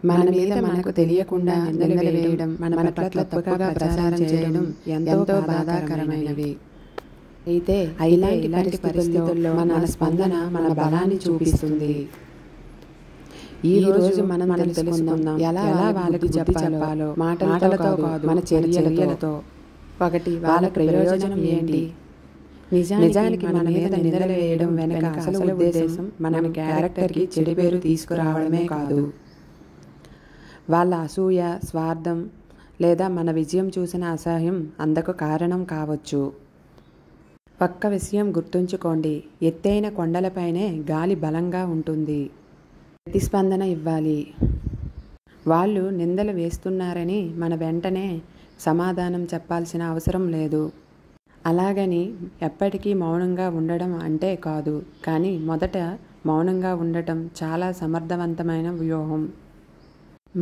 మన మీద మనకు తెలియకుండా నిందలు వేయడం, మన పట్ల తప్పుగా ప్రచారం చేయడం ఎంతో బాధాకరమైనవి. అయితే ఇలాంటి పరిస్థితుల్లో మన స్పందన మన బలాన్ని చూపిస్తుంది. ఈ రోజు మనం తెలుసుకుందాం ఎలా వాళ్ళకి చెప్పాలో, మాటలతో కాదు మన చర్యలతో. ఒకటి, వాళ్ళ ప్రయోజనం ఏంటి? నిజానికి మన మీద నిందలు వేయడం వెనక అసలు ఉద్దేశం మన క్యారెక్టర్కి చెడు పేరు తీసుకురావడమే కాదు. వాళ్ళ అసూయ, స్వార్థం లేదా మన విజయం చూసిన అసహ్యం అందుకు కారణం కావచ్చు. ఒక్క విషయం గుర్తుంచుకోండి, ఎత్తైన కొండలపైనే గాలి బలంగా ఉంటుంది. ప్రతిస్పందన ఇవ్వాలి. వాళ్ళు నిందలు వేస్తున్నారని మన వెంటనే సమాధానం చెప్పాల్సిన అవసరం లేదు. అలాగని ఎప్పటికీ మౌనంగా ఉండడం అంటే కాదు, కానీ మొదట మౌనంగా ఉండటం చాలా సమర్థవంతమైన వ్యూహం.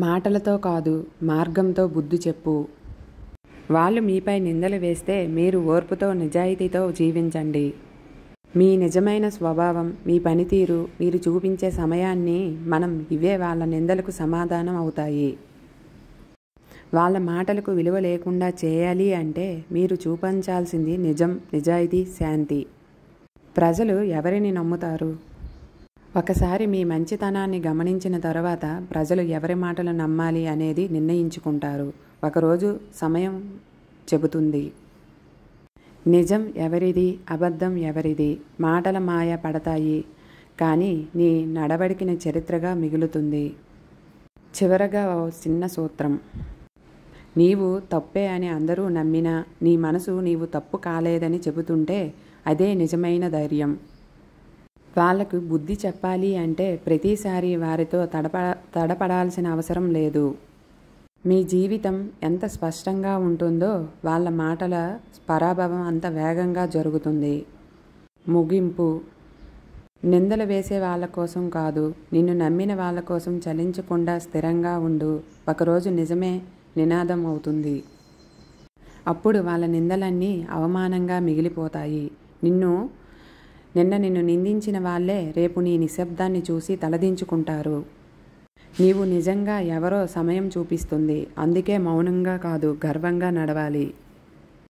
మాటలతో కాదు, మార్గంతో బుద్ధి చెప్పు. వాళ్ళు మీపై నిందలు వేస్తే మీరు ఓర్పుతో, నిజాయితీతో జీవించండి. మీ నిజమైన స్వభావం, మీ పనితీరు, మీరు చూపించే సమయాన్ని ఇవే వాళ్ళ నిందలకు సమాధానం అవుతాయి. వాళ్ళ మాటలకు విలువ లేకుండా చేయాలి అంటే మీరు చూపించాల్సింది నిజం, నిజాయితీ, శాంతి. ప్రజలు ఎవరిని నమ్ముతారు? ఒకసారి మీ మంచితనాన్ని గమనించిన తర్వాత ప్రజలు ఎవరి మాటలు నమ్మాలి అనేది నిర్ణయించుకుంటారు. ఒకరోజు సమయం చెబుతుంది. నిజం ఎవరిది, అబద్ధం ఎవరిది. మాటల మాయ పడతాయి, కానీ నీ నడవడికిన చరిత్రగా మిగులుతుంది. చివరగా ఓ చిన్న సూత్రం. నీవు తప్పే అని అందరూ నమ్మినా నీ మనసు నీవు తప్పు కాలేదని చెబుతుంటే అదే నిజమైన ధైర్యం. వాళ్లకు బుద్ధి చెప్పాలి అంటే ప్రతిసారి వారితో తడపడాల్సిన అవసరం లేదు. మీ జీవితం ఎంత స్పష్టంగా ఉంటుందో వాళ్ళ మాటల పరాభవం అంత వేగంగా జరుగుతుంది. ముగింపు. నిందలు వేసే వాళ్ళ కోసం కాదు, నిన్ను నమ్మిన వాళ్ళ కోసం చలించకుండా స్థిరంగా ఉండు. ఒకరోజు నిజమే నినాదం అవుతుంది. అప్పుడు వాళ్ళ నిందలన్నీ అవమానంగా మిగిలిపోతాయి. నిన్న నిన్ను నిందించిన వాళ్ళే రేపు నీ నిశ్శబ్దాన్ని చూసి తలదించుకుంటారు. నీవు నిజంగా ఎవరో సమయం చూపిస్తుంది. అందుకే మౌనంగా కాదు, గర్వంగా నడవాలి.